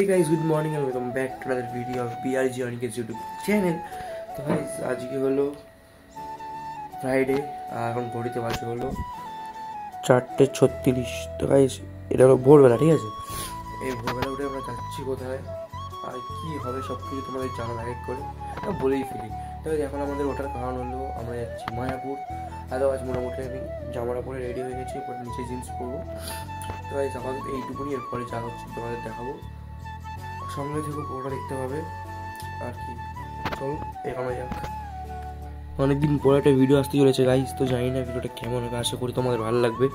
guys, good morning and welcome back to another video of BRG Anik's YouTube channel. তো guys, আজকে হলো Friday আর এখন ঘড়িতে বাজে হলো 4:36। তো guys, এটা হলো ভোরবেলা, ঠিক আছে? এই ভোরবেলা উঠে আমরা যাচ্ছি কোথায় আর কি হবে সব কিছু তোমাদের জানার আগে করে বলেই ফেলি। তো এখন আমাদের ওঠার কারণ হলো আমরা যাচ্ছি মায়াপুর। আদারওয়াইজ মোটামুটি আমি জামাটা পরে রেডি হয়ে গেছি, পরে নিচে জিন্স পরবো। তো গাইস আপাতত এইটুকুনি, এরপরে যা হচ্ছে তোমাদের দেখাবো। সঙ্গে থেকে পুরোটা দেখতে হবে আর কি। চলো এখানে যাক। অনেকদিন পরে একটা ভিডিও আসতে চলেছে গাইস, তো জানি না ভিডিওটা কেমন হবে, আশা করি তোমাদের ভালো লাগবে।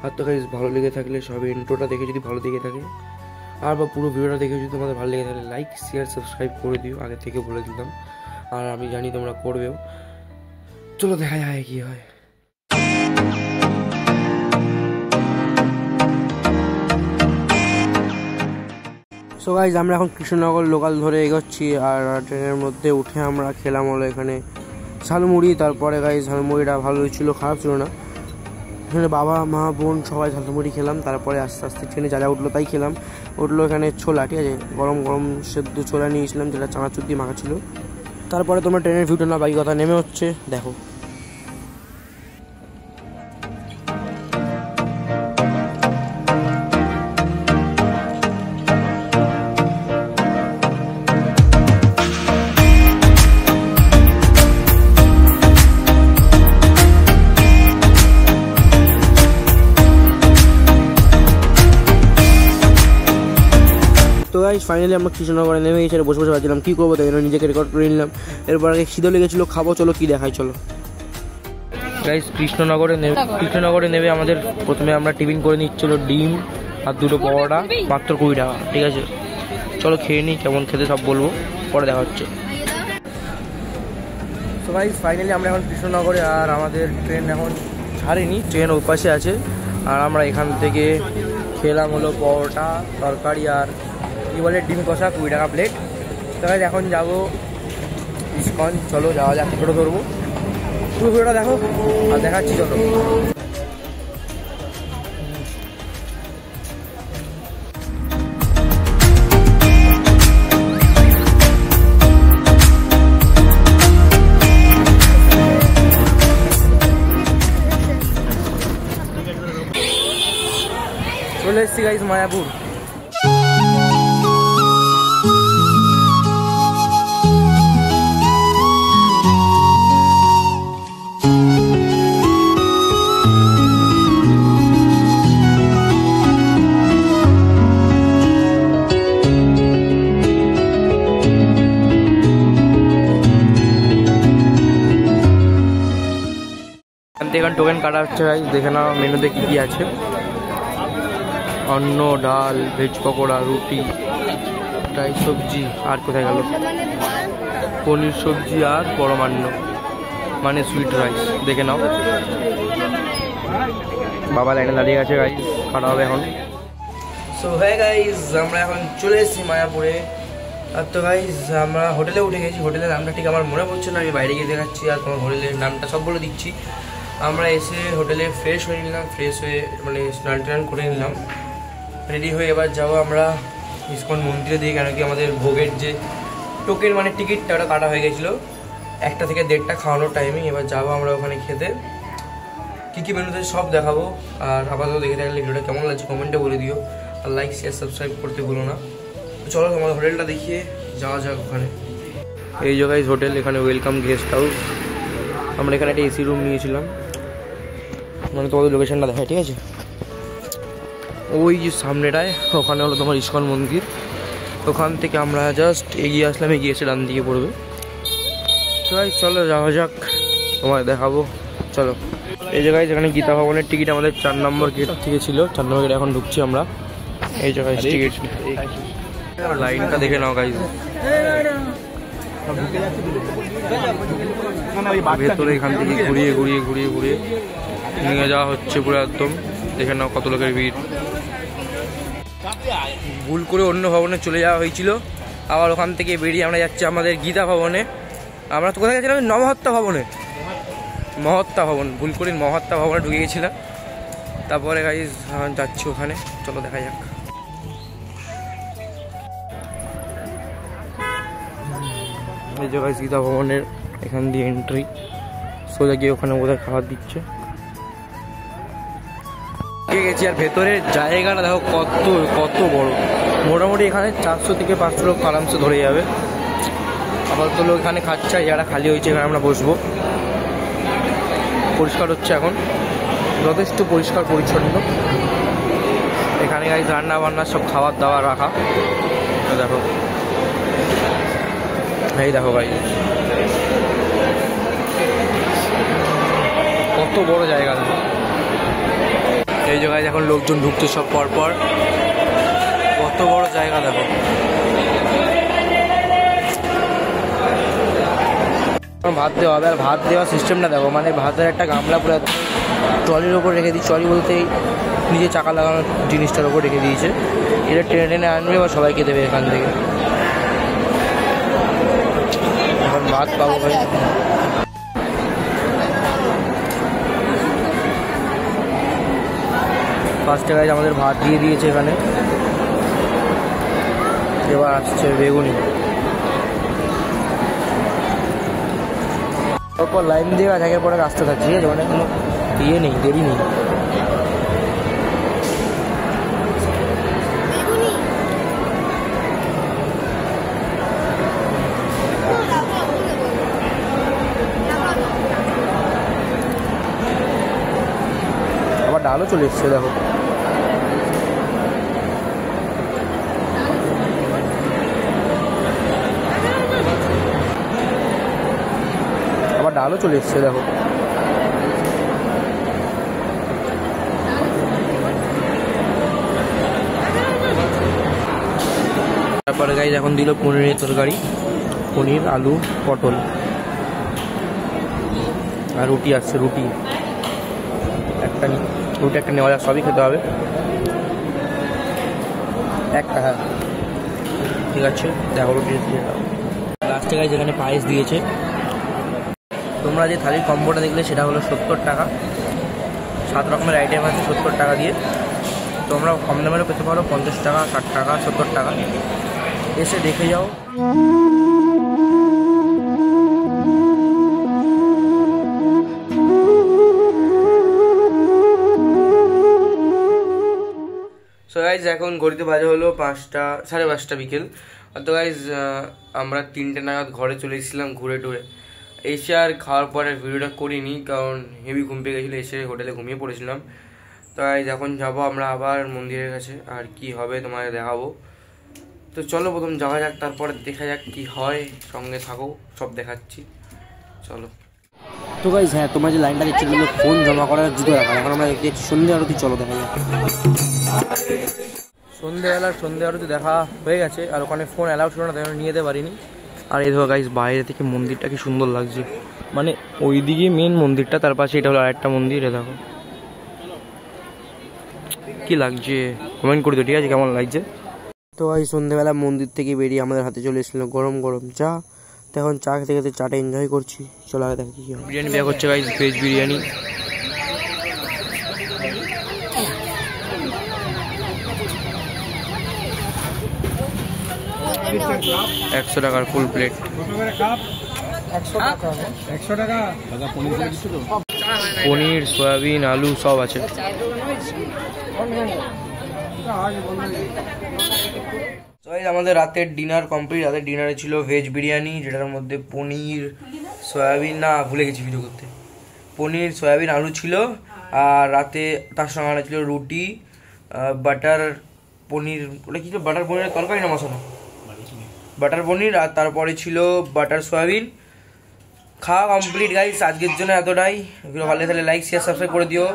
আর তো গাইস ভালো লেগে থাকলে সব ইন্ট্রোটা দেখে যদি ভালো লেগে থাকে আর বা পুরো ভিডিওটা দেখে যদি তোমাদের ভালো লেগে থাকে লাইক শেয়ার সাবস্ক্রাইব করে দিও, আগে থেকে বলে দিলাম। আর আমি জানি তোমরা করবেও। চলো দেখা যায় কি হয়। সো গাইজ আমরা এখন কৃষ্ণনগর লোকাল ধরে এগোচ্ছি আর ট্রেনের মধ্যে উঠে আমরা খেলাম হলো এখানে ঝালমুড়ি। তারপরে গাইজ ঝালমুড়িটা ভালোই ছিল, খারাপ ছিল না। এখানে বাবা মা বোন সবাই ঝালমুড়ি খেলাম। তারপরে আস্তে আস্তে ট্রেনে যা উঠলো তাই খেলাম। উঠলো এখানে ছোলা, ঠিক আছে, গরম গরম সেদ্ধ ছোলা নিয়েছিলাম যেটা চানাচুর দিয়ে মাখা ছিল। তারপরে তোমরা ট্রেনের ভিউটা না বাকি কথা নেমে হচ্ছে দেখো। তো গাইস ফাইনালি আমরা কৃষ্ণনগরে নেমে গেছি, বসে বসে ভাবছিলাম কী করবো, তাই জন্য নিজেকে রেকর্ড করে নিলাম। এরপর আগে খিদে লেগেছিলো, খাবো, চলো কী দেখাই চলো। গাইস কৃষ্ণনগরে নেমে আমাদের প্রথমে আমরা টিফিন করে নিচ্ছিল ডিম আর দুটো পরোটা, মাত্র 20 টাকা, ঠিক আছে। চলো খেয়ে নিই, কেমন খেতে সব বলবো, পরে দেখা হচ্ছে। তো গাইস ফাইনালি আমরা এখন কৃষ্ণনগরে, আর আমাদের ট্রেন এখন ছাড়েনি, ট্রেন ওই পাশে আছে। আর আমরা এখান থেকে খেলাম হলো পরোটা তরকারি আর কি বলে ডিম কষা, 20 টাকা প্লেট। তবে এখন যাবো ইসকন, চলো যাওয়া যাক, ফটো ধরবো, পুরো ভিডিওটা দেখো আর দেখাচ্ছি চলো। চলে এসছি গাইস মায়াপুর। এখানে টোকেন কাটা হচ্ছে গাইস, দেখে নাও মেনুতে কি কি আছে। অন্ন, ডাল, ভেজ পকোড়া, রুটি, ফ্রাই সবজি, আর কোথায় গেল পনির সবজি আর পরমান্ন মানে সুইট রাইস, দেখে নাও। বাবা লাইনে দাঁড়িয়ে গেছে গাইস, কাটা হবে এখন। সো হ্যাঁ গাইস আমরা এখন চলে এসেছি মায়াপুরে। আর তো গাইস আমরা হোটেলে উঠে গেছি। হোটেলের নামটা ঠিক আমার মনে পড়ছে না, আমি বাইরে গিয়ে দেখাচ্ছি আর তোমার হোটেলের নামটা সব বলে দিচ্ছি। আমরা এসে হোটেলে ফ্রেশ হয়ে নিলাম, ফ্রেশ হয়ে মানে স্নান টান করে নিলাম, রেডি হয়ে এবার যাবো আমরা ইসকন মন্দিরে দিয়ে, কেন কি আমাদের ভোগের যে টোকেন মানে টিকিটটা ওটা কাটা হয়ে গেছিলো 1টা থেকে 1:30 খাওয়ানোর টাইমিং। এবার যাবো আমরা ওখানে খেতে, কী কী মেনুতে সব দেখাবো। আর আপাতত দেখে থাকলে ভিডিওটা কেমন লাগছে কমেন্টে বলে দিও, আর লাইক শেয়ার সাবস্ক্রাইব করতে ভুলো না। তো চলো আমাদের হোটেলটা দেখিয়ে যাওয়া যাক ওখানে। এই জায়গায় হোটেল, এখানে ওয়েলকাম গেস্ট হাউস। আমরা এখানে একটা এসি রুম নিয়েছিলাম, মানে তোমাদের লোকেশনটা দেখায়, ঠিক আছে। ওই যে সামনেটায় ওখানে হলো তোমার ইসকন মন্দির। ওখান থেকে আমরা জাস্ট এগিয়ে আসলাম, এগিয়ে এসে ডান দিকে পড়বে। চলো যাওয়া যাক, তোমায় দেখাবো চলো। এই জায়গায় যেখানে গীতা ভবনের টিকিট আমাদের 4 নম্বর গেট থেকে ছিল, 4 নম্বর গেটে এখন ঢুকছি আমরা। এই জায়গায় টিকিট লাইনটা দেখে নাও গাইজ, ভেতরে এখান থেকে ঘুরিয়ে ঘুরিয়ে ঘুরিয়ে ঘুরিয়ে নিয়ে যাওয়া হচ্ছে পুরো একদম। দেখে নাও কত লোকের ভিড়। ভুল করে অন্য ভবনে চলে যাওয়া হয়েছিল, আবার ওখান থেকে বেরিয়ে আমরা যাচ্ছি আমাদের গীতা ভবনে। আমরা তো কোথায় গেছিলাম, নবহত্যা ভবনে, মহত্তা ভবন, ভুল করে মহত্তা ভবনে ঢুকে গেছিলাম। তারপরে গাইজ যাচ্ছি ওখানে, চলো দেখা যাক। এই জায়গায় সীতা ভবনের এখান দিয়ে এন্ট্রি, সোজা গিয়ে ওখানে বোধহয় খাবার দিচ্ছে। গেছি আর ভেতরের জায়গাটা দেখো কত কত বড়, মোটামুটি এখানে 400 থেকে 500 লোক আরামসে ধরে যাবে। আপাতত লোক এখানে খাচ্ছে, যারা খালি হয়েছে এখানে আমরা বসবো। পরিষ্কার হচ্ছে এখন, যথেষ্ট পরিষ্কার পরিচ্ছন্ন এখানে। গাইজ রান্না বান্না সব খাবার দাবার রাখা, দেখো এই দেখো গাইজ কত বড় জায়গা। দেখো এই জায়গায় এখন লোকজন ঢুকছে সব পরপর, কত বড় জায়গা দেখো। ভাত দেওয়া হবে, আর ভাত দেওয়ার সিস্টেমটা দেখো, মানে ভাতের একটা গামলা পুরো ট্রলির ওপর রেখে দিই, ট্রলি বলতে নিজে চাকা লাগানোর জিনিসটার ওপর রেখে দিয়েছে। এটা টেনে টেনে আনবে বা সবাইকে দেবে এখান থেকে। এখন ভাত পাবো ভাই। ফার্স্টে গাইজ আমাদের ভাত দিয়ে দিয়েছে এখানে, এবার আসছে বেগুনি। তারপর লাইন দিয়ে একের পরে রাস্তা থাকছে, ঠিক আছে, মানে কোনো ইয়ে নেই, দেরি নেই। আবার ডালও চলে এসছে দেখো। আবার ডালও চলে এসছে দেখো। তারপরে গাইজ এখন দিল পনিরের তরকারি, পনির আলু পটল, আর রুটি আসছে। রুটি একটা নেওয়া যাক, সবই খেতে হবে একটা। হ্যাঁ ঠিক আছে, দেখো রুটি দিয়ে দাও। লাস্টে গাইজ এখানে পায়েস দিয়েছে। তোমরা যে থালির কম্বোটা দেখলে সেটা হলো 70 টাকা, 7 রকমের আইটেম আছে 70 টাকা দিয়ে। তোমরা কম দামেরও পেতে পারো, 50 টাকা, 60 টাকা, 70 টাকা। এসে দেখে যাও। সো গাইজ এখন ঘড়িতে বাজে হলো 5টা, 5:30 বিকেল। তো গাইজ আমরা 3টে নাগাদ ঘরে চলে এসেছিলাম ঘুরে টুরে। এসে আর খাওয়ার পরে ভিডিওটা করিনি, কারণ হেভি ঘুম পেয়ে গেছিলো, এসে হোটেলে ঘুমিয়ে পড়েছিলাম। তো গাইজ এখন যাবো আমরা আবার মন্দিরের কাছে, আর কি হবে তোমাকে দেখাবো। তো চলো প্রথম যাওয়া যাক, তারপরে দেখা যাক কি হয়। সঙ্গে থাকো, সব দেখাচ্ছি, চলো। তো গাইজ হ্যাঁ, তোমরা যে লাইনটা দেখছো ফোন জমা করার জুতো রাখা। এখন আমরা দেখছি সন্ধ্যে আরতি, চলো দেখা যাক। সন্ধ্যে আরতি দেখা হয়ে গেছে, আর ওখানে ফোন অ্যালাউ ছিল না, তাই নিয়ে যেতে পারিনি। আর এই ধরো গাইজ বাইরে থেকে মন্দিরটা কি সুন্দর লাগছে, মানে ওইদিকে মেন মন্দিরটা, তার পাশে এটা হলো আরেকটা মন্দির। এ দেখো কি লাগছে, কমেন্ট করে দিও ঠিক আছে কেমন লাগছে। তো এই সন্ধ্যেবেলা মন্দির থেকে বেরিয়ে আমাদের হাতে চলে এসেছিলো গরম গরম চা। তো এখন চা খেতে খেতে চাটা এনজয় করছি। চলো আগে দেখি কি বিরিয়ানি দেওয়া করছে গাইজ, ভেজ বিরিয়ানি। একশো টাকার ফুল প্লেট। পনির, সয়াবিন, আলু সব আছে। আমাদের রাতের ডিনার কমপ্লিট। রাতের ডিনারে ছিল ভেজ বিরিয়ানি, যেটার মধ্যে পনির, সয়াবিন, না ভুলে গেছি ভিডিও করতে, পনির, সয়াবিন, আলু ছিল। আর রাতে তার সঙ্গে আনা ছিল রুটি, বাটার পনির, ওটা কি ছিল, বাটার পনিরের তরকারি না মশলা, বাটার পনির। আর তারপরে ছিল বাটার সয়াবিন। খাওয়া কমপ্লিট গাইস, আজকের জন্য এতটাই। ভিডিও ভালো লাগলে লাইক শেয়ার সাবস্ক্রাইব করে দিও।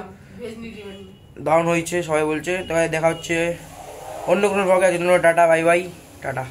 দারুণ হয়েছে সবাই বলছে। তো দেখা হচ্ছে অন্য কোনো ব্লগে। আজকের জন্য টাটা, বাই বাই, টাটা।